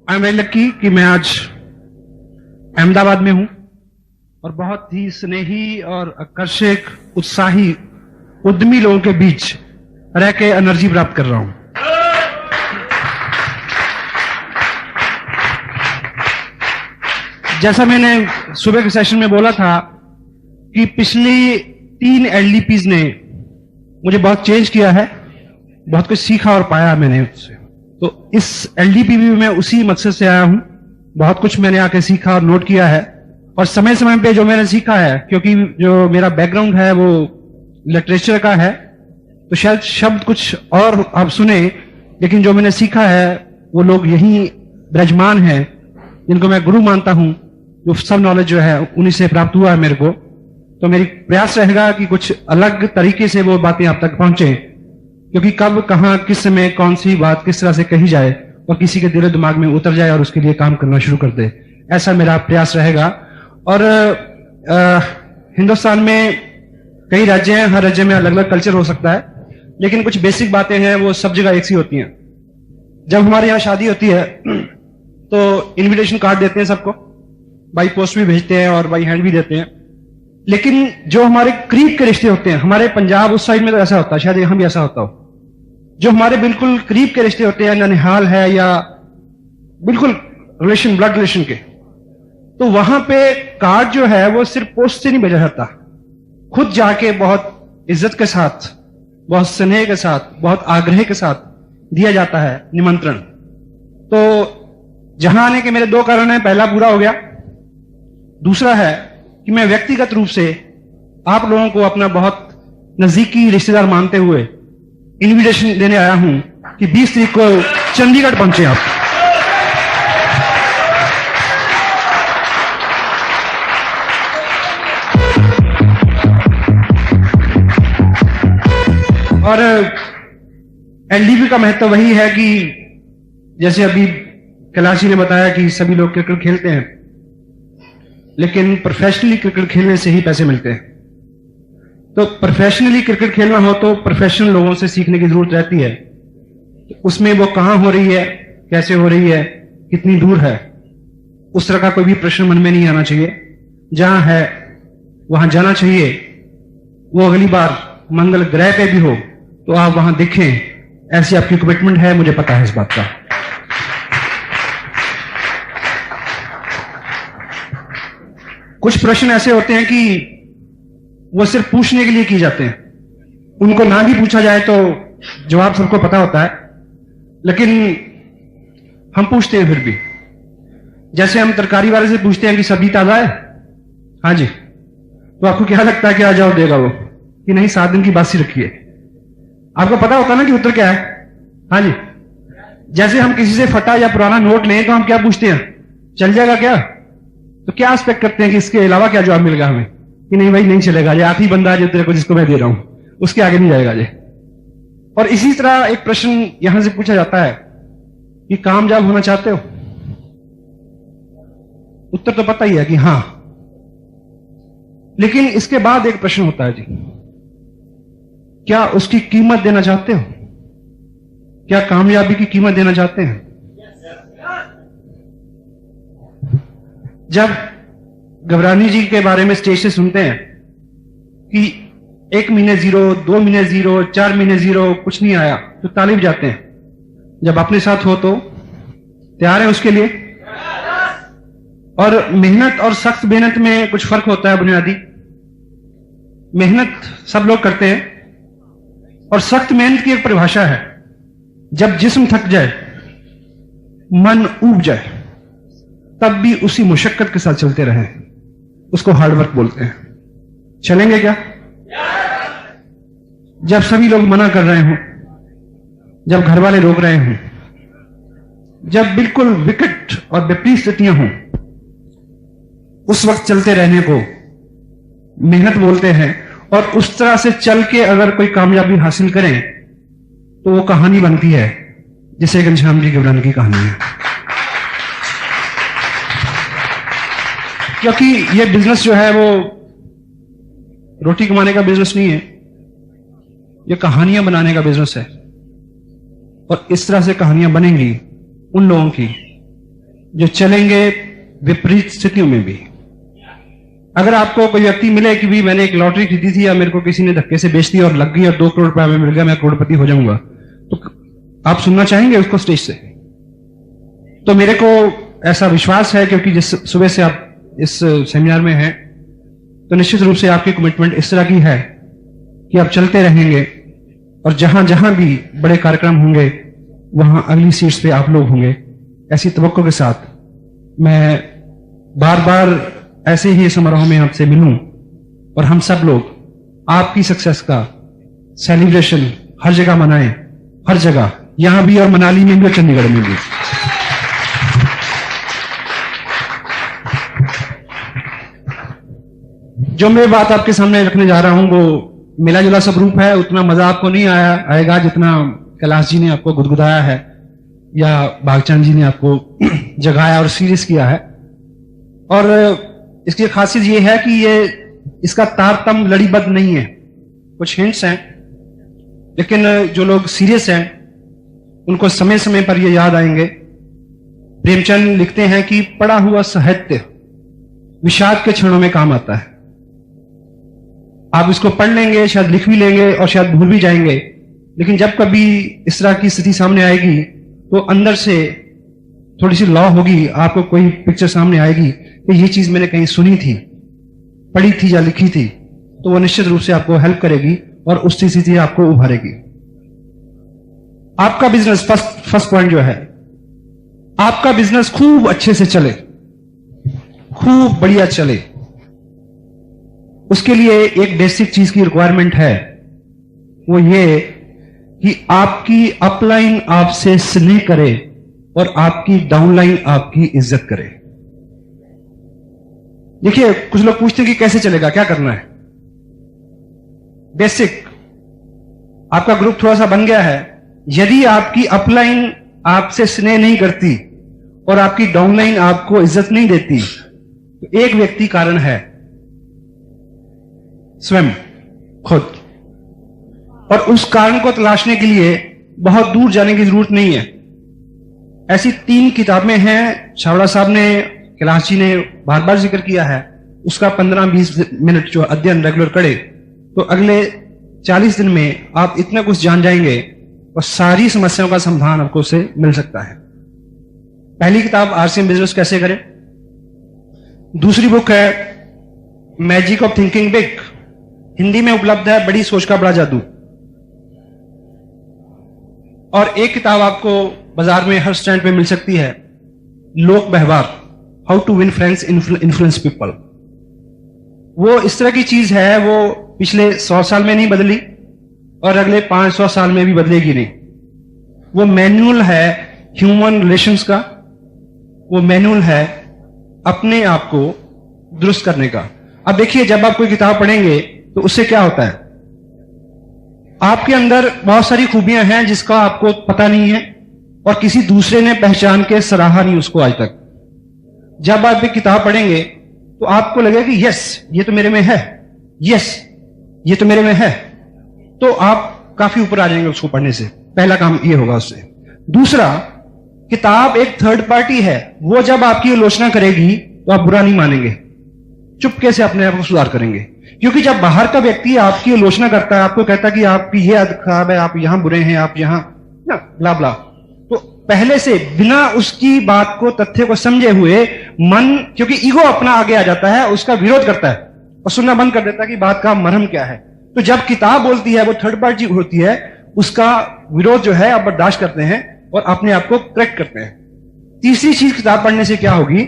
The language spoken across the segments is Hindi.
आई एम वेरी लकी कि मैं आज अहमदाबाद में हूं और बहुत ही स्नेही और आकर्षक, उत्साही, उद्यमी लोगों के बीच रह के एनर्जी प्राप्त कर रहा हूं। जैसा मैंने सुबह के सेशन में बोला था कि पिछली 3 एलडीपीज ने मुझे बहुत चेंज किया है, बहुत कुछ सीखा और पाया मैंने उससे। तो इस एलडीपी में मैं उसी मकसद से आया हूं। बहुत कुछ मैंने आके सीखा और नोट किया है, और समय समय पे जो मैंने सीखा है, क्योंकि जो मेरा बैकग्राउंड है वो लिटरेचर का है, तो शायद शब्द कुछ और आप सुने, लेकिन जो मैंने सीखा है वो लोग यही विराजमान हैं जिनको मैं गुरु मानता हूं। जो सब नॉलेज जो है उन्हीं से प्राप्त हुआ है मेरे को। तो मेरी प्रयास रहेगा कि कुछ अलग तरीके से वो बातें आप तक पहुंचे, क्योंकि कब, कहां, किस समय कौन सी बात किस तरह से कही जाए और किसी के दिल दिमाग में उतर जाए और उसके लिए काम करना शुरू कर दे, ऐसा मेरा प्रयास रहेगा। और हिंदुस्तान में कई राज्य हैं, हर राज्य में अलग अलग कल्चर हो सकता है, लेकिन कुछ बेसिक बातें हैं वो सब जगह एक सी होती हैं। जब हमारे यहाँ शादी होती है तो इनविटेशन कार्ड देते हैं सबको, बाई पोस्ट भी भेजते हैं और बाई हैंड भी देते हैं। लेकिन जो हमारे करीब के रिश्ते होते हैं, हमारे पंजाब उस साइड में तो ऐसा होता है, शायद यहां भी ऐसा होता हो, जो हमारे बिल्कुल करीब के रिश्ते होते हैं, ननिहाल है या बिल्कुल रिलेशन, ब्लड रिलेशन के, तो वहां पे कार्ड जो है वो सिर्फ पोस्ट से नहीं भेजा जाता, खुद जाके बहुत इज्जत के साथ, बहुत स्नेह के साथ, बहुत आग्रह के साथ दिया जाता है निमंत्रण। तो जहां आने के मेरे 2 कारण हैं, पहला पूरा हो गया। दूसरा है कि मैं व्यक्तिगत रूप से आप लोगों को अपना बहुत नजदीकी रिश्तेदार मानते हुए इनविटेशन देने आया हूं कि 20 तारीख को चंडीगढ़ पहुंचे आप। और एलडीपी का महत्व वही है कि जैसे अभी कैलाश जी ने बताया कि सभी लोग क्रिकेट खेलते हैं, लेकिन प्रोफेशनली क्रिकेट खेलने से ही पैसे मिलते हैं। तो प्रोफेशनली क्रिकेट खेलना हो तो प्रोफेशनल लोगों से सीखने की जरूरत रहती है। उसमें वो कहां हो रही है, कैसे हो रही है, कितनी दूर है, उस तरह का कोई भी प्रश्न मन में नहीं आना चाहिए। जहां है वहां जाना चाहिए। वो अगली बार मंगल ग्रह पे भी हो तो आप वहां दिखें, ऐसी आपकी कमिटमेंट है, मुझे पता है इस बात का। कुछ प्रश्न ऐसे होते हैं कि वो सिर्फ पूछने के लिए किए जाते हैं, उनको ना भी पूछा जाए तो जवाब सबको पता होता है, लेकिन हम पूछते हैं फिर भी। जैसे हम तरकारी वाले से पूछते हैं कि सब्जी ताजा है, हाँ जी, तो आपको क्या लगता है क्या जवाब देगा वो कि नहीं 7 दिन की बासी रखी है? आपको पता होता ना कि उत्तर क्या है, हाँ जी। जैसे हम किसी से फटा या पुराना नोट लें तो हम क्या पूछते हैं, चल जाएगा क्या? तो क्या एक्सपेक्ट करते हैं कि इसके अलावा क्या जवाब मिलेगा हमें कि नहीं भाई नहीं चलेगा, ये आखिरी बंदा है जो तेरे को जिसको मैं दे रहा हूं, उसके आगे नहीं जाएगा ये। और इसी तरह एक प्रश्न यहां से पूछा जाता है कि कामयाब होना चाहते हो? उत्तर तो पता ही है कि हां, लेकिन इसके बाद एक प्रश्न होता है जी, क्या उसकी कीमत देना चाहते हो? क्या कामयाबी की कीमत देना चाहते हैं? जब घबरानी जी के बारे में स्टेज से सुनते हैं कि 1 महीने 0, 2 महीने 0, 4 महीने 0, कुछ नहीं आया, तो ताली बजाते हैं। जब अपने साथ हो तो तैयार है उसके लिए? और मेहनत और सख्त मेहनत में कुछ फर्क होता है बुनियादी। मेहनत सब लोग करते हैं और सख्त मेहनत की एक परिभाषा है, जब जिस्म थक जाए, मन ऊब जाए, तब भी उसी मुशक्कत के साथ चलते रहें, उसको हार्डवर्क बोलते हैं। चलेंगे क्या? जब सभी लोग मना कर रहे हों, जब घर वाले रोक रहे हों, जब बिल्कुल विकट और विपरीत स्थितियां हों, उस वक्त चलते रहने को मेहनत बोलते हैं। और उस तरह से चल के अगर कोई कामयाबी हासिल करें तो वो कहानी बनती है, जिसे घनश्याम जी घबराने की कहानी है। क्योंकि ये बिजनेस जो है वो रोटी कमाने का बिजनेस नहीं है, ये कहानियां बनाने का बिजनेस है। और इस तरह से कहानियां बनेंगी उन लोगों की जो चलेंगे विपरीत स्थितियों में भी। अगर आपको कोई व्यक्ति मिले कि भी मैंने एक लॉटरी खरीदी थी या मेरे को किसी ने धक्के से बेच दी और लग गई और 2 करोड़ रुपया में मिल गया, मैं करोड़पति हो जाऊंगा, तो आप सुनना चाहेंगे उसको स्टेज से? तो मेरे को ऐसा विश्वास है, क्योंकि जिस सुबह से आप इस सेमिनार में हैं, तो निश्चित रूप से आपकी कमिटमेंट इस तरह की है कि आप चलते रहेंगे और जहां जहां भी बड़े कार्यक्रम होंगे वहां अगली सीट्स पे आप लोग होंगे। ऐसी तवक्को के साथ मैं बार बार ऐसे ही समारोह में आपसे मिलूं और हम सब लोग आपकी सक्सेस का सेलिब्रेशन हर जगह मनाएं, हर जगह, यहां भी और मनाली में भी और चंडीगढ़ में भी। जो मैं बात आपके सामने रखने जा रहा हूं वो मिला जुला सब रूप है। उतना मजा आपको नहीं आएगा जितना कैलाश जी ने आपको गुदगुदाया है या भागचंद जी ने आपको जगाया और सीरियस किया है। और इसकी खासियत ये है कि ये इसका तारतम्य लड़ीबद्ध नहीं है, कुछ हिंट्स हैं, लेकिन जो लोग सीरियस हैं उनको समय समय पर ये याद आएंगे। प्रेमचंद लिखते हैं कि पढ़ा हुआ साहित्य विषाद के क्षणों में काम आता है। आप इसको पढ़ लेंगे, शायद लिख भी लेंगे और शायद भूल भी जाएंगे, लेकिन जब कभी इस तरह की स्थिति सामने आएगी तो अंदर से थोड़ी सी लॉ होगी, आपको कोई पिक्चर सामने आएगी कि ये चीज मैंने कहीं सुनी थी, पढ़ी थी या लिखी थी, तो वो निश्चित रूप से आपको हेल्प करेगी और उस स्थिति से आपको उभारेगी। आपका बिजनेस, फर्स्ट पॉइंट जो है, आपका बिजनेस खूब अच्छे से चले, खूब बढ़िया चले, उसके लिए एक बेसिक चीज की रिक्वायरमेंट है, वो ये कि आपकी अपलाइन आपसे स्नेह करे और आपकी डाउनलाइन आपकी इज्जत करे। देखिए, कुछ लोग पूछते हैं कि कैसे चलेगा, क्या करना है। बेसिक, आपका ग्रुप थोड़ा सा बन गया है, यदि आपकी अपलाइन आपसे स्नेह नहीं करती और आपकी डाउनलाइन आपको इज्जत नहीं देती, तो एक व्यक्ति कारण है, स्वयं, खुद। और उस कारण को तलाशने के लिए बहुत दूर जाने की जरूरत नहीं है। ऐसी 3 किताबें हैं, छावड़ा साहब ने, कैलाश जी ने बार बार जिक्र किया है, उसका 15-20 मिनट जो अध्ययन रेगुलर करे तो अगले 40 दिन में आप इतना कुछ जान जाएंगे और सारी समस्याओं का समाधान आपको उसे मिल सकता है। पहली किताब आरसीएम बिजनेस कैसे करें, दूसरी बुक है magic of thinking big, Hindi में उपलब्ध है, बड़ी सोच का बड़ा जादू। और एक किताब आपको बाजार में हर स्टैंड पे मिल सकती है, Lok Vyavhar, how to win friends, influence people. वो इस तरह की चीज है, वो पिछले 100 साल में नहीं बदली और अगले 500 साल में भी बदलेगी नहीं। वो मैनुअल है ह्यूमन रिलेशंस का, वो मैनुअल है अपने आप को दुरुस्त करने का। अब देखिए, जब आप कोई किताब पढ़ेंगे तो उससे क्या होता है, आपके अंदर बहुत सारी खूबियां हैं जिसका आपको पता नहीं है और किसी दूसरे ने पहचान के सराहा नहीं उसको आज तक। जब आप एक किताब पढ़ेंगे तो आपको लगेगा कि यस, ये तो मेरे में है, यस, ये तो मेरे में है, तो आप काफी ऊपर आ जाएंगे उसको पढ़ने से। पहला काम ये होगा उससे। दूसरा, किताब एक थर्ड पार्टी है, वो जब आपकी आलोचना करेगी तो आप बुरा नहीं मानेंगे, चुपके से अपने आप को सुधार करेंगे। क्योंकि जब बाहर का व्यक्ति आपकी आलोचना करता है, आपको कहता है कि आपकी ये आदत खराब है, आप यहां बुरे हैं, आप यहां ना ब्ला ब्ला, तो पहले से बिना उसकी बात को, तथ्य को समझे हुए मन, क्योंकि ईगो अपना आगे आ जाता है, उसका विरोध करता है और सुनना बंद कर देता है कि बात का मर्म क्या है। तो जब किताब बोलती है, वो थर्ड पार्टी होती है, उसका विरोध जो है आप बर्दाश्त करते हैं और अपने आप को करेक्ट करते हैं। तीसरी चीज किताब पढ़ने से क्या होगी,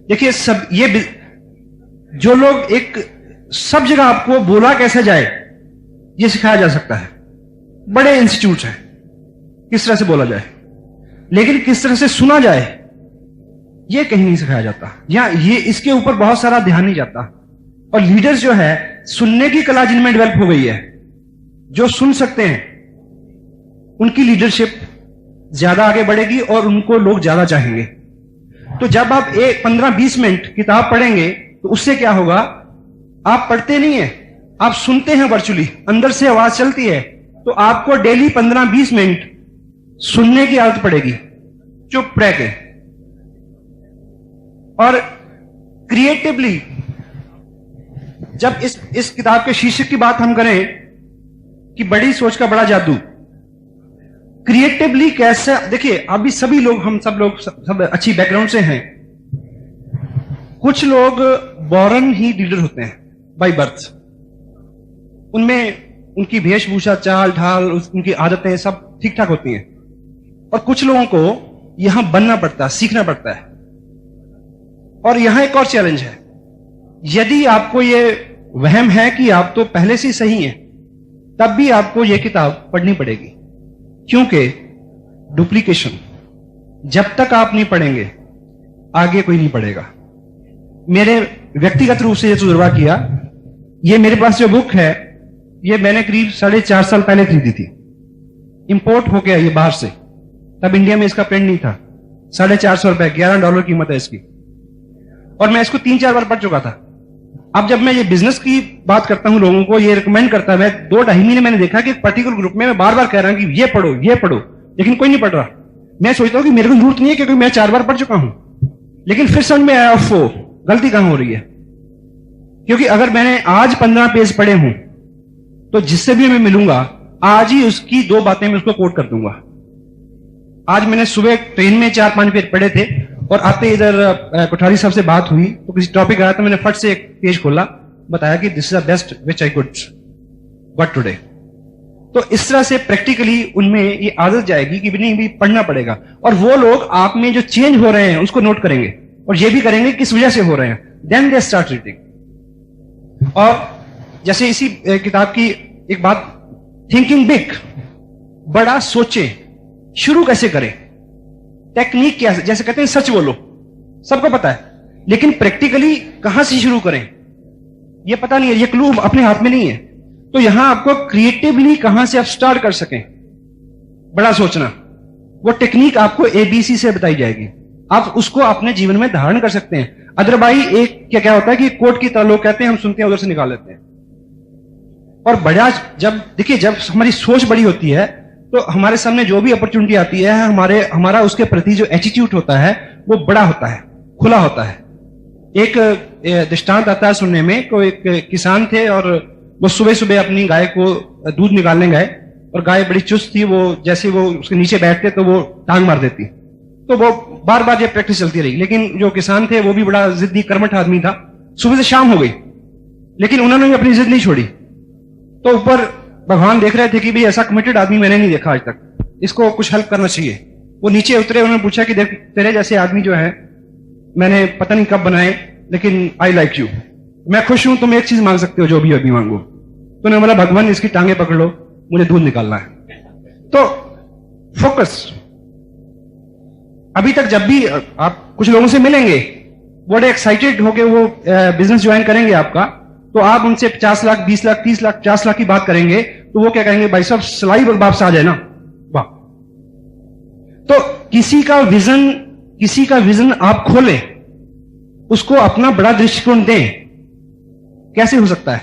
देखिए, सब ये जो लोग एक सब जगह आपको बोला कैसे जाए ये सिखाया जा सकता है, बड़े इंस्टीट्यूट हैं किस तरह से बोला जाए, लेकिन किस तरह से सुना जाए ये कहीं नहीं सिखाया जाता, या ये इसके ऊपर बहुत सारा ध्यान नहीं जाता। और लीडर्स जो है, सुनने की कला जिनमें डेवलप हो गई है, जो सुन सकते हैं, उनकी लीडरशिप ज्यादा आगे बढ़ेगी और उनको लोग ज्यादा चाहेंगे। तो जब आप 15-20 मिनट किताब पढ़ेंगे तो उससे क्या होगा, आप पढ़ते नहीं है, आप सुनते हैं, वर्चुअली अंदर से आवाज चलती है, तो आपको डेली 15-20 मिनट सुनने की आदत पड़ेगी, चुप रह के। और क्रिएटिवली जब इस किताब के शीर्षक की बात हम करें कि बड़ी सोच का बड़ा जादू, क्रिएटिवली कैसे, देखिए अभी सभी लोग, हम सब लोग सब अच्छी बैकग्राउंड से हैं। कुछ लोग बॉर्न ही लीडर होते हैं बाय बर्थ, उनमें उनकी वेशभूषा, चाल ढाल, उनकी आदतें सब ठीक ठाक होती हैं। और कुछ लोगों को यहां बनना पड़ता है, सीखना पड़ता है। और यहां एक और चैलेंज है, यदि आपको ये वहम है कि आप तो पहले से सही हैं, तब भी आपको यह किताब पढ़नी पड़ेगी, क्योंकि डुप्लीकेशन जब तक आप नहीं पढ़ेंगे आगे कोई नहीं पढ़ेगा। मेरे व्यक्तिगत रूप से यह तजुर्बा किया। ये मेरे पास जो बुक है, ये मैंने करीब 4.5 साल पहले खरीदी थी, इंपोर्ट हो गया ये बाहर से, तब इंडिया में इसका प्रिंट नहीं था। 450 रुपए, $11 कीमत है इसकी, और मैं इसको 3-4 बार पढ़ चुका था। अब जब मैं ये बिजनेस की बात करता हूं, लोगों को ये रिकमेंड करता है, मैं 2-2.5 महीने मैंने देखा कि एक पर्टिकुलर ग्रुप में मैं बार बार कह रहा हूं कि ये पढ़ो, लेकिन कोई नहीं पढ़ रहा। मैं सोचता हूं कि मेरे को जरूरत नहीं है, क्योंकि मैं 4 बार पढ़ चुका हूं। लेकिन फिर समझ में आया, गलती कहां हो रही है। क्योंकि अगर मैंने आज 15 पेज पढ़े हूं, तो जिससे भी मैं मिलूंगा आज ही उसकी 2 बातें मैं उसको कोट कर दूंगा। आज मैंने सुबह ट्रेन में 4-5 पेज पढ़े थे, और आते इधर कोठारी साहब से बात हुई तो किसी टॉपिक आया, तो मैंने फट से एक पेज खोला, बताया कि this is the best which I could got today. तो इस तरह से प्रैक्टिकली उनमें ये आदत जाएगी कि नहीं भी पढ़ना पड़ेगा। और वो लोग आप में जो चेंज हो रहे हैं उसको नोट करेंगे, और ये भी करेंगे किस वजह से हो रहे हैं, देन दे स्टार्ट रीडिंग। और जैसे इसी किताब की एक बात, थिंकिंग बिग, बड़ा सोचें, शुरू कैसे करें, टेक्निक क्या है। जैसे कहते हैं सच बोलो, सबको पता है, लेकिन प्रैक्टिकली कहां से शुरू करें यह पता नहीं है, ये क्लू अपने हाथ में नहीं है। तो यहां आपको क्रिएटिवली कहां से आप स्टार्ट कर सकें बड़ा सोचना, वो टेक्निक आपको ABC से बताई जाएगी, आप उसको अपने जीवन में धारण कर सकते हैं। अदरवाइज एक क्या होता है कि कोर्ट की तरह लोग कहते हैं, हम सुनते हैं उधर से निकाल लेते हैं। और बड़ा जब हमारी सोच बड़ी होती है, तो हमारे सामने जो भी अपॉर्चुनिटी आती है, हमारा उसके प्रति जो एटीट्यूड होता है वो बड़ा होता है, खुला होता है। एक दृष्टांत आता है सुनने में, को एक किसान थे और वो सुबह सुबह अपनी गाय को दूध निकालने गए, और गाय बड़ी चुस्त थी, वो जैसे वो उसके नीचे बैठते तो वो टांग मार देती। तो वो बार बार ये प्रैक्टिस चलती रही। लेकिन जो किसान थे वो भी बड़ा जिद्दी कर्मठ आदमी था। सुबह से शाम हो गई, लेकिन उन्होंने भी अपनी जिद नहीं छोड़ी। तो ऊपर भगवान देख रहे थे कि भाई ऐसा कमिटेड आदमी मैंने नहीं देखा आज तक, इसको कुछ हेल्प करना चाहिए। वो नीचे उतरे, उन्होंने पूछा कि देख तेरे जैसे आदमी जो है मैंने पता नहीं कब बनाए, लेकिन आई लाइक यू, मैं खुश हूं, तुम एक चीज मांग सकते हो, जो भी अभी मांगो। तो उन्होंने बोला भगवान इसकी टांगे पकड़ लो, मुझे दूध निकालना है। तो फोकस। अभी तक जब भी आप कुछ लोगों से मिलेंगे, बड़े एक्साइटेड होके वो बिजनेस ज्वाइन करेंगे आपका, तो आप उनसे 50 लाख, 20 लाख, 30 लाख, 50 लाख की बात करेंगे, तो वो क्या कहेंगे, भाई साहब सिलाई बाप से आ जाए ना, वाह। तो किसी का विजन आप खोलें, उसको अपना बड़ा दृष्टिकोण दें। कैसे हो सकता है?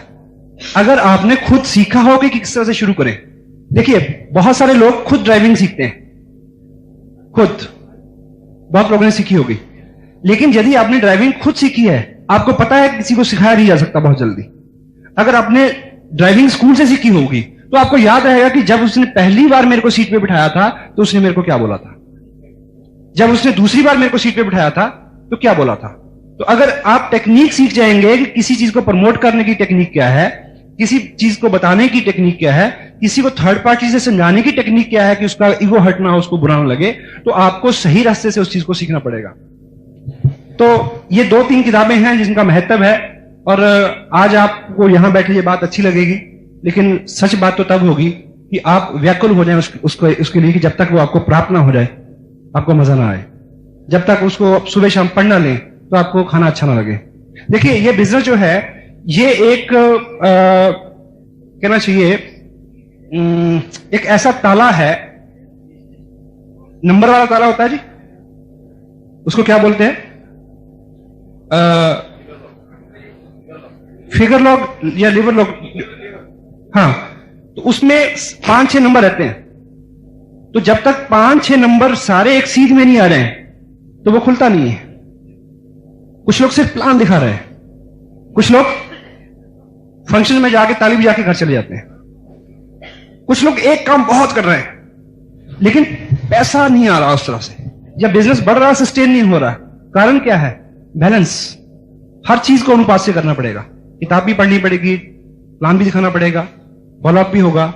अगर आपने खुद सीखा हो कि किस तरह से शुरू करें। देखिए बहुत सारे लोग खुद ड्राइविंग सीखते हैं, खुद बहुत लोगों ने सीखी होगी, लेकिन यदि आपने ड्राइविंग खुद सीखी है, आपको पता है किसी को सिखाया नहीं जा सकता बहुत जल्दी। अगर आपने ड्राइविंग स्कूल से सीखी होगी, तो आपको याद रहेगा कि जब उसने पहली बार मेरे को सीट पे बिठाया था, तो उसने मेरे को क्या बोला था, जब उसने दूसरी बार मेरे को सीट पे बिठाया था तो क्या बोला था। तो अगर आप टेक्निक सीख जाएंगे कि किसी चीज को प्रमोट करने की टेक्निक क्या है, किसी चीज को बताने की टेक्निक क्या है, किसी को थर्ड पार्टी से समझाने की टेक्निक क्या है कि उसका ईगो हर्ट ना हो, उसको बुरा ना लगे, तो आपको सही रास्ते से उस चीज को सीखना पड़ेगा। तो ये 2-3 किताबें हैं जिनका महत्व है। और आज आपको यहां बैठे ये बात अच्छी लगेगी, लेकिन सच बात तो तब होगी कि आप व्याकुल हो जाए उसके लिए, कि जब तक वो आपको प्राप्त ना हो जाए आपको मजा ना आए। जब तक उसको सुबह शाम पढ़ ना लें तो आपको खाना अच्छा ना लगे। देखिए ये बिजनेस जो है, ये एक कहना चाहिए एक ऐसा ताला है, नंबर वाला ताला होता है जी, उसको क्या बोलते हैं, फिगर लॉक या लिवर लॉक। हाँ, तो उसमें 5-6 नंबर रहते हैं। तो जब तक 5-6 नंबर सारे एक सीध में नहीं आ रहे हैं, तो वो खुलता नहीं है। कुछ लोग सिर्फ प्लान दिखा रहे हैं, कुछ लोग फंक्शन में जाके ताली बजा के घर चले जाते हैं, कुछ लोग एक काम बहुत कर रहे हैं लेकिन पैसा नहीं आ रहा उस तरह से, या बिजनेस बढ़ रहा सस्टेन नहीं हो रहा। कारण क्या है? बैलेंस। हर चीज को अनुपात से करना पड़ेगा, किताब भी पढ़नी पड़ेगी, प्लान भी दिखाना पड़ेगा, फॉलोअप भी होगा,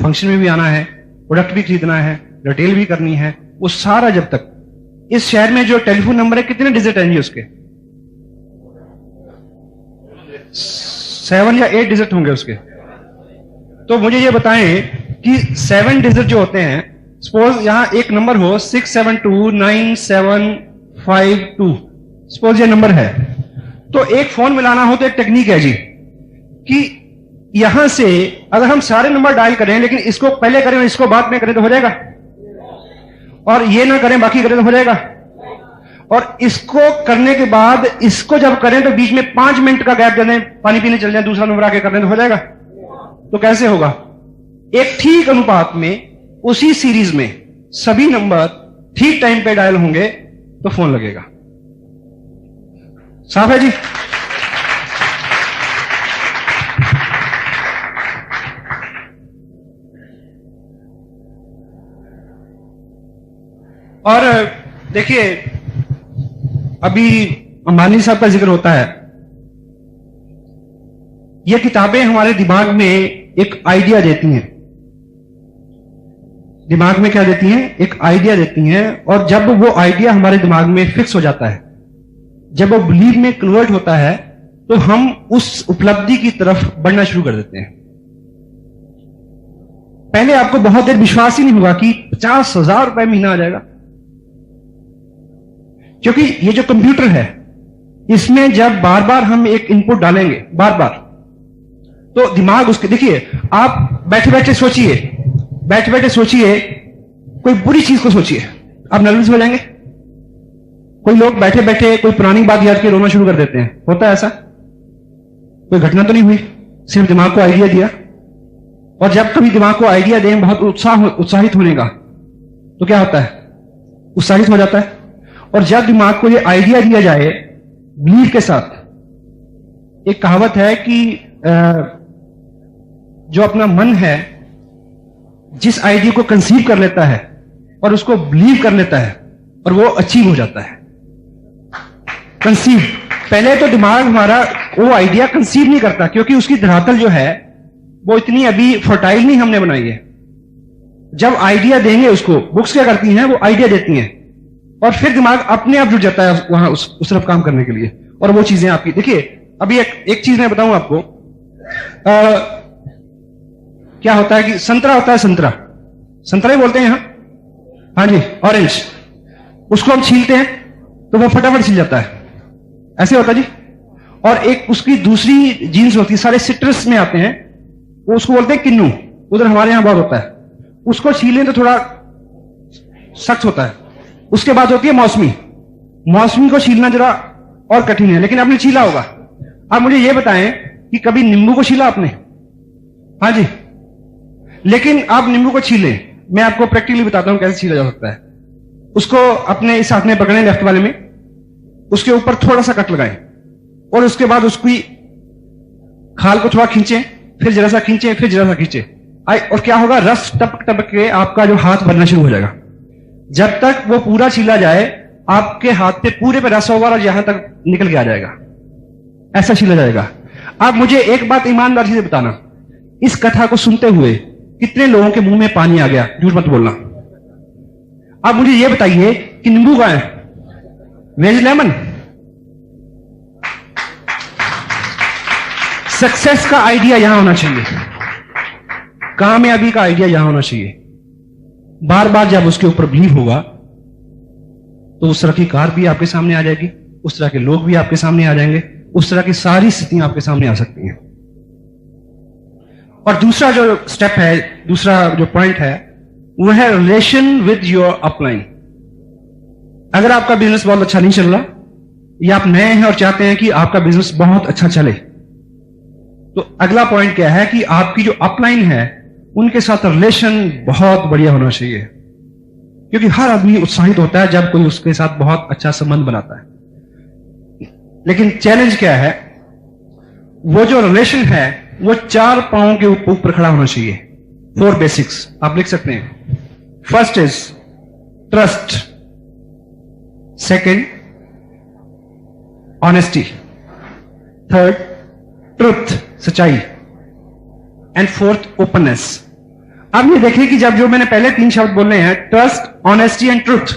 फंक्शन में भी आना है, प्रोडक्ट भी खरीदना है, रिटेल भी करनी है, वो सारा। जब तक इस शहर में जो टेलीफोन नंबर है, कितने डिजिट हैं जी उसके? 7 या 8 डिजिट होंगे उसके। तो मुझे ये बताएं कि 7 डिजिट जो होते हैं, सपोज यहां एक नंबर हो 67297552, सपोज ये नंबर है, तो एक फोन मिलाना हो तो एक टेक्निक है जी कि यहां से अगर हम सारे नंबर डायल करें लेकिन इसको पहले करें और इसको बाद में करें तो हो जाएगा, और ये ना करें बाकी करें तो हो जाएगा, और इसको करने के बाद इसको जब करें तो बीच में 5 मिनट का गैप दे दें, पानी पीने चल जाए, दूसरा नंबर आके कर लें तो हो जाएगा। तो कैसे होगा? एक ठीक अनुपात में उसी सीरीज में सभी नंबर ठीक टाइम पे डायल होंगे तो फोन लगेगा। साफ है जी? और देखिए, अभी अंबानी साहब का जिक्र होता है, ये किताबें हमारे दिमाग में एक आइडिया देती हैं। दिमाग में क्या देती हैं? एक आइडिया देती हैं, और जब वो आइडिया हमारे दिमाग में फिक्स हो जाता है, जब वो बिलीव में कन्वर्ट होता है, तो हम उस उपलब्धि की तरफ बढ़ना शुरू कर देते हैं। पहले आपको बहुत देर विश्वास ही नहीं होगा कि 50,000 रुपए महीना आ जाएगा, क्योंकि ये जो कंप्यूटर है, इसमें जब बार बार हम एक इनपुट डालेंगे, बार बार, तो दिमाग उसके, देखिए आप बैठे बैठे सोचिए, बैठे बैठे सोचिए, कोई बुरी चीज को सोचिए, आप नर्वस हो जाएंगे। कोई लोग बैठे बैठे कोई पुरानी बात याद के रोना शुरू कर देते हैं, होता है ऐसा? कोई घटना तो नहीं हुई, सिर्फ दिमाग को आइडिया दिया। और जब कभी दिमाग को आइडिया दें बहुत उत्साहित होने का, तो क्या होता है? उत्साहित हो जाता है। और जब दिमाग को ये आइडिया दिया जाए बिलीव के साथ, एक कहावत है कि जो अपना मन है जिस आइडिया को कंसीव कर लेता है और उसको बिलीव कर लेता है, और वो अचीव हो जाता है। कंसीव, पहले तो दिमाग हमारा वो आइडिया कंसीव नहीं करता, क्योंकि उसकी धरातल जो है वो इतनी अभी फर्टाइल नहीं हमने बनाई है। जब आइडिया देंगे उसको, बुक्स क्या करती हैं? वो आइडिया देती हैं, और फिर दिमाग अपने आप जुट जाता है वहां उस तरफ काम करने के लिए, और वो चीजें आपकी। देखिए अभी एक चीज मैं बताऊं आपको, क्या होता है कि संतरा होता है, संतरा ही बोलते हैं यहां, हाँ जी, ऑरेंज, उसको हम छीलते हैं तो वो फटाफट छिल जाता है, ऐसे होता है जी। और एक उसकी दूसरी जीन्स होती है, सारे सिट्रस में आते हैं, वो उसको बोलते हैं किन्नू, उधर हमारे यहां बहुत होता है, उसको छीलें तो थोड़ा सख्त होता है। उसके बाद होती है मौसमी, मौसमी को छीलना जरा और कठिन है, लेकिन आपने छीला होगा। आप मुझे यह बताएं कि कभी नींबू को छीला आपने? हाँ जी, लेकिन आप नींबू को छीलें, मैं आपको प्रैक्टिकली बताता हूं कैसे छीला जा सकता है। उसको अपने इस हाथ में पकड़ें, लेफ्ट वाले में, उसके ऊपर थोड़ा सा कट लगाएं, और उसके बाद उसकी खाल को थोड़ा खींचें, फिर जरा सा खींचें, फिर जरा सा खींचें, और क्या होगा? रस टपक टपक के आपका जो हाथ बनना शुरू हो जाएगा। जब तक वो पूरा छीला जाए, आपके हाथ पे पूरे पे रस होगा और यहां तक निकल के आ जाएगा, ऐसा छीला जाएगा। आप मुझे एक बात ईमानदारी से बताना, इस कथा को सुनते हुए कितने लोगों के मुंह में पानी आ गया? झूठ मत बोलना। आप मुझे यह बताइए कि नींबू का है, वेज लेमन। सक्सेस का आइडिया यहां होना चाहिए, कामयाबी का आइडिया यहां होना चाहिए। बार बार जब उसके ऊपर बिलीव होगा तो उस तरह की कार भी आपके सामने आ जाएगी, उस तरह के लोग भी आपके सामने आ जाएंगे, उस तरह की सारी स्थितियां आपके सामने आ सकती हैं। और दूसरा जो स्टेप है, दूसरा जो पॉइंट है, वो है रिलेशन विद योर अपलाइन। अगर आपका बिजनेस बहुत अच्छा नहीं चल रहा, या आप नए हैं और चाहते हैं कि आपका बिजनेस बहुत अच्छा चले, तो अगला पॉइंट क्या है कि आपकी जो अपलाइन है उनके साथ रिलेशन बहुत बढ़िया होना चाहिए, क्योंकि हर आदमी उत्साहित होता है जब कोई उसके साथ बहुत अच्छा संबंध बनाता है। लेकिन चैलेंज क्या है, वो जो रिलेशन है वो 4 पांव के ऊपर खड़ा होना चाहिए। 4 बेसिक्स आप लिख सकते हैं। First is trust, second honesty, third truth सच्चाई, एंड फोर्थ ओपननेस। अब ये देखिए कि जब जो मैंने पहले 3 शब्द बोले हैं, ट्रस्ट, ऑनेस्टी एंड ट्रुथ,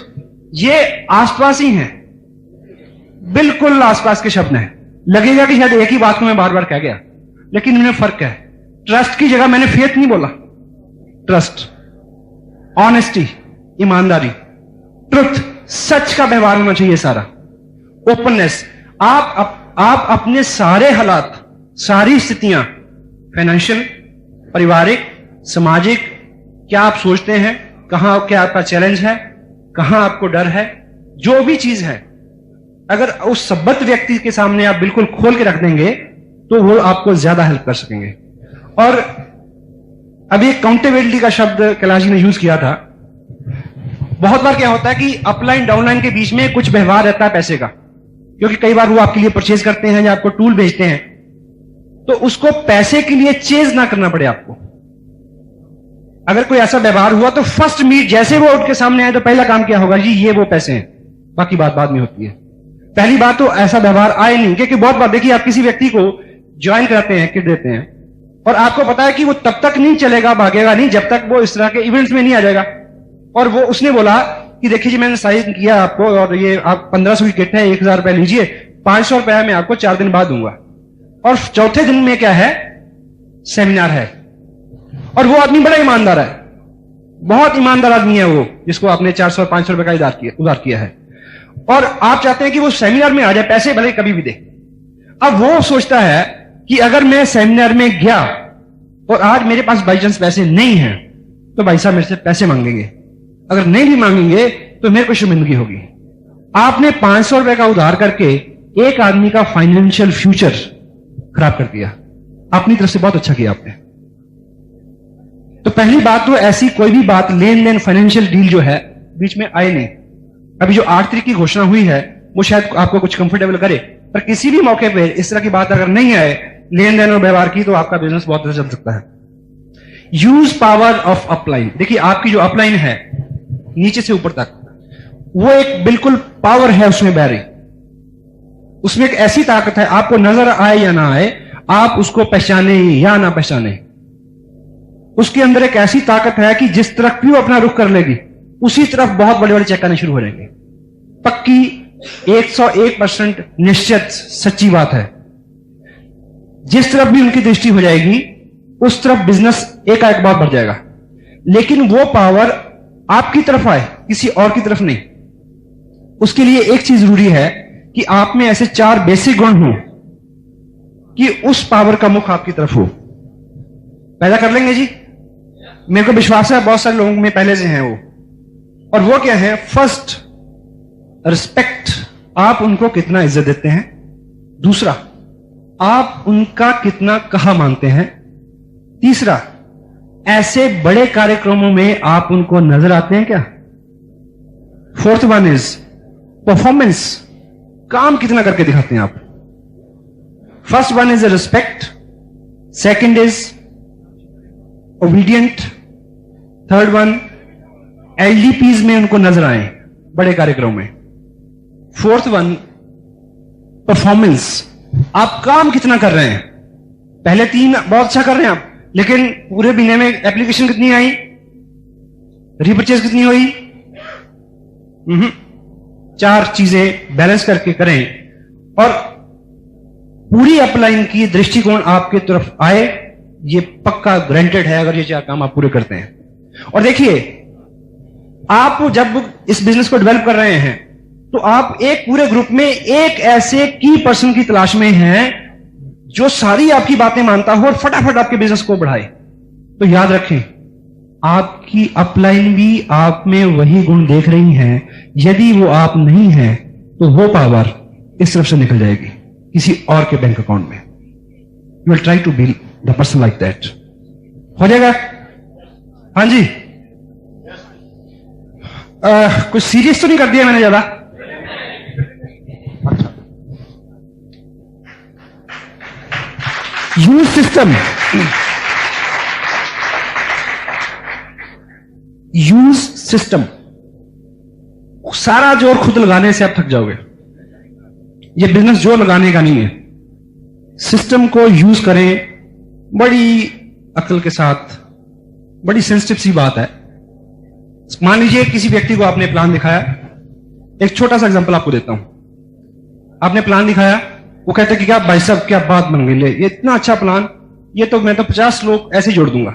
ये आसपास ही हैं, बिल्कुल आसपास के शब्द हैं। लगेगा कि शायद एक ही बात को मैं बार बार कह गया, लेकिन इनमें फर्क है। ट्रस्ट की जगह मैंने फेथ नहीं बोला, ट्रस्ट, ऑनेस्टी ईमानदारी, ट्रुथ सच का व्यवहार होना चाहिए सारा, ओपननेस आप अपने सारे हालात, सारी स्थितियां, फाइनेंशियल, पारिवारिक, सामाजिक, क्या आप सोचते हैं, कहां क्या आपका चैलेंज है, कहां आपको डर है, जो भी चीज है, अगर उस सब्बत व्यक्ति के सामने आप बिल्कुल खोल के रख देंगे तो वो आपको ज्यादा हेल्प कर सकेंगे। और अभी एक काउंटेबिलिटी का शब्द कैलाश जी ने यूज किया था। बहुत बार क्या होता है कि अपलाइन डाउनलाइन के बीच में कुछ व्यवहार रहता है पैसे का, क्योंकि कई बार वो आपके लिए परचेज करते हैं या आपको टूल भेजते हैं, तो उसको पैसे के लिए चेज ना करना पड़े आपको। अगर कोई ऐसा व्यवहार हुआ तो फर्स्ट मीट जैसे वो उठ के सामने आए तो पहला काम क्या होगा, जी ये वो पैसे हैं, बाकी बात बाद में होती है। पहली बात तो ऐसा व्यवहार आए नहीं, क्योंकि बहुत बार देखिए आप किसी व्यक्ति को ज्वाइन कराते हैं, किट देते हैं, और आपको पता है कि वो तब तक नहीं चलेगा, भागेगा नहीं जब तक वो इस तरह के इवेंट्स में नहीं आ जाएगा। और वो उसने बोला कि देखिए जी मैंने साइन किया आपको, और ये आप 1500 की किट है, 1000 रुपया लीजिए, 500 रुपया मैं आपको 4 दिन बाद दूंगा। और चौथे दिन में क्या है, सेमिनार है, और वो आदमी बड़ा ईमानदार है, बहुत ईमानदार आदमी है वो, जिसको आपने 400 500 रुपए का उधार किया है, और आप चाहते हैं कि वो सेमिनार में आ जाए, पैसे भले कभी भी दे। अब वो सोचता है कि अगर मैं सेमिनार में गया और आज मेरे पास बाई चांस पैसे नहीं हैं, तो भाई साहब मेरे से पैसे मांगेंगे, अगर नहीं भी मांगेंगे तो मेरे को शर्मिंदगी होगी। आपने 500 रुपए का उधार करके एक आदमी का फाइनेंशियल फ्यूचर खराब कर दिया। अपनी तरफ से बहुत अच्छा किया आपने। तो पहली बात तो ऐसी कोई भी बात, लेन देन, फाइनेंशियल डील जो है बीच में आए नहीं। अभी जो 8 तारीख की घोषणा हुई है वो शायद आपको कुछ कंफर्टेबल करे, पर किसी भी मौके पे इस तरह की बात अगर नहीं आए लेन देन और व्यवहार की, तो आपका बिजनेस बहुत अच्छा चल सकता है। Use power of upline. देखिए आपकी जो अपलाइन है नीचे से ऊपर तक, वो एक बिल्कुल पावर है उसमें बह रही, उसमें एक ऐसी ताकत है, आपको नजर आए या ना आए, आप उसको पहचाने या ना पहचाने, उसके अंदर एक ऐसी ताकत है कि जिस तरफ भी वो अपना रुख कर लेगी उसी तरफ बहुत बड़े बड़े चेक आने शुरू हो जाएंगे। पक्की 101% निश्चित सच्ची बात है। जिस तरफ भी उनकी दृष्टि हो जाएगी उस तरफ बिजनेस एकाएक बहुत बढ़ जाएगा। लेकिन वो पावर आपकी तरफ आए, किसी और की तरफ नहीं। उसके लिए एक चीज जरूरी है कि आप में ऐसे 4 बेसिक गुण हो कि उस पावर का मुख आपकी तरफ हो। पैदा कर लेंगे जी, मेरे को विश्वास है बहुत सारे लोगों में पहले से हैं वो। और वो क्या है? फर्स्ट, रिस्पेक्ट, आप उनको कितना इज्जत देते हैं। दूसरा, आप उनका कितना कहा मानते हैं। तीसरा, ऐसे बड़े कार्यक्रमों में आप उनको नजर आते हैं क्या। फोर्थ वन इज परफॉर्मेंस, काम कितना करके दिखाते हैं आप। First one is respect, second is obedient, third one एलडीपीज में उनको नजर आए बड़े कार्यक्रम में। फोर्थ वन परफॉर्मेंस, आप काम कितना कर रहे हैं। पहले 3 बहुत अच्छा कर रहे हैं आप, लेकिन पूरे महीने में एप्लीकेशन कितनी आई, रीपरचेज कितनी हुई। 4 चीजें बैलेंस करके करें और पूरी अपलाइन की दृष्टिकोण आपके तरफ आए, ये पक्का ग्रांटेड है अगर ये 4 काम आप पूरे करते हैं। और देखिए, आप जब इस बिजनेस को डेवलप कर रहे हैं तो आप एक पूरे ग्रुप में एक ऐसे की पर्सन की तलाश में हैं जो सारी आपकी बातें मानता हो और फटाफट आपके बिजनेस को बढ़ाए। तो याद रखें, आपकी अपलाइन भी आप में वही गुण देख रही हैं। यदि वो आप नहीं हैं तो वो पावर इस तरफ से निकल जाएगी किसी और के बैंक अकाउंट में। You will try to be the person like that. हो जाएगा? हाँ जी। कुछ सीरियस तो नहीं कर दिया मैंने ज्यादा? Use system, use system. सारा जोर खुद लगाने से आप थक जाओगे। ये बिजनेस जोर लगाने का नहीं है। सिस्टम को यूज करें बड़ी अक्ल के साथ। बड़ी सेंसिटिव सी बात है। मान लीजिए किसी व्यक्ति को आपने प्लान दिखाया। एक छोटा सा एग्जांपल आपको देता हूं। आपने प्लान दिखाया, वो कहते कि क्या भाई साहब क्या बात बन गई, ले ये इतना अच्छा प्लान, ये तो मैं तो 50 लोग ऐसे ही जोड़ दूंगा।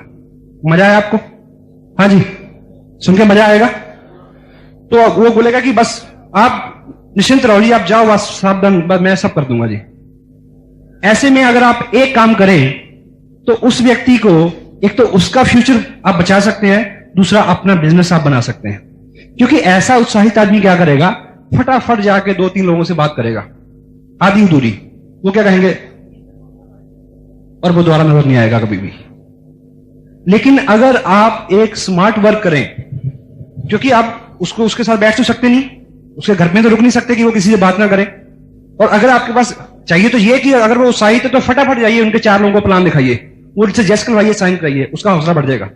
मजा आया आपको? हाँ जी, सुन के मजा आएगा। तो वो बोलेगा कि बस आप निश्चिंत रहो जी, आप जाओ, बस सावधान, बस मैं सब कर दूंगा जी। ऐसे में अगर आप एक काम करें तो उस व्यक्ति को एक तो उसका फ्यूचर आप बचा सकते हैं, दूसरा अपना बिजनेस आप बना सकते हैं। क्योंकि ऐसा उत्साहित आदमी क्या करेगा, फटाफट जाके 2-3 लोगों से बात करेगा आधी अधूरी, वो क्या कहेंगे और वो दोबारा नजर नहीं आएगा कभी भी। लेकिन अगर आप एक स्मार्ट वर्क करें, क्योंकि आप उसको उसके साथ बैठ तो सकते नहीं, उसके घर में तो रुक नहीं सकते कि वो किसी से बात ना करे। और अगर आपके पास चाहिए तो ये कि अगर वो उत्साहित है तो फटाफट जाइए, उनके 4 लोगों को प्लान दिखाइए, वो उनसे जस्ट करवाइए, साइन कराइए, उसका हौसला बढ़ जाएगा।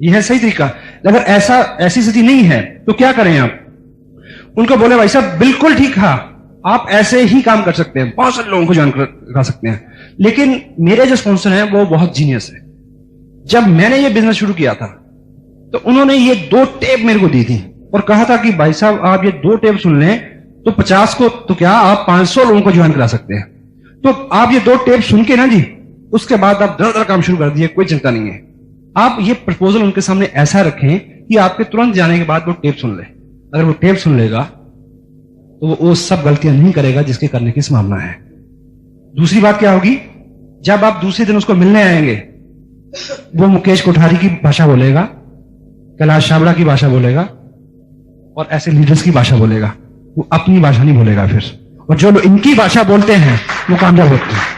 यह है सही तरीका। अगर ऐसी स्थिति नहीं है तो क्या करें आप? उनको बोले भाई साहब बिल्कुल ठीक है, आप ऐसे ही काम कर सकते हैं, बहुत सारे लोगों को ज्वाइन करा सकते हैं। लेकिन मेरे जो स्पॉन्सर हैं वो बहुत जीनियस है। जब मैंने ये बिजनेस शुरू किया था तो उन्होंने ये 2 टेप मेरे को दी थी और कहा था कि भाई साहब आप ये 2 टेप सुन लें तो 50 को तो क्या आप 500 लोगों को ज्वाइन करा सकते हैं। तो आप ये 2 टेप सुन के ना जी, उसके बाद आप दर काम शुरू कर दिए, कोई चिंता नहीं है। आप ये प्रपोजल उनके सामने ऐसा रखें कि आपके तुरंत जाने के बाद वो टेप सुन ले। अगर वो टेप सुन लेगा तो वो सब गलतियां नहीं करेगा जिसके करने की संभावना है। दूसरी बात क्या होगी, जब आप दूसरे दिन उसको मिलने आएंगे, वो मुकेश कोठारी की भाषा बोलेगा, कैलाश छाबड़ा की भाषा बोलेगा और ऐसे लीडर्स की भाषा बोलेगा। वो अपनी भाषा नहीं बोलेगा फिर। और जो लोग इनकी भाषा बोलते हैं वो कामयाब होते हैं।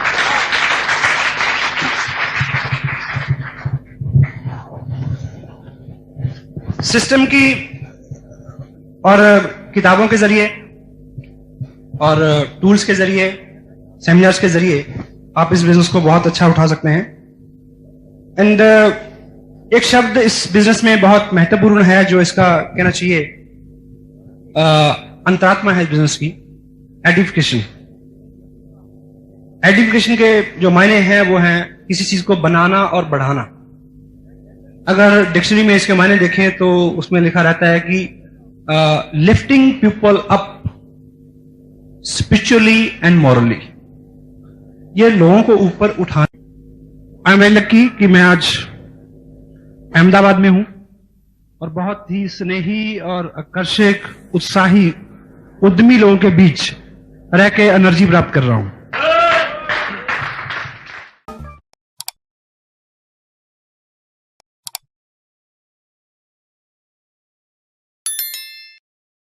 सिस्टम की और किताबों के जरिए और टूल्स के जरिए, सेमिनार्स के जरिए आप इस बिजनेस को बहुत अच्छा उठा सकते हैं। एंड एक शब्द इस बिजनेस में बहुत महत्वपूर्ण है जो इसका कहना चाहिए अंतरात्मा है बिजनेस की, एडिफिकेशन। एडिफिकेशन के जो मायने हैं वो हैं किसी चीज को बनाना और बढ़ाना। अगर डिक्शनरी में इसके मायने देखें तो उसमें लिखा रहता है कि lifting people up spiritually and morally. ये लोगों को ऊपर उठाना। आई एम वेरी लकी कि मैं आज अहमदाबाद में हूं और बहुत ही स्नेही और आकर्षक, उत्साही, उद्यमी लोगों के बीच रह के एनर्जी प्राप्त कर रहा हूं।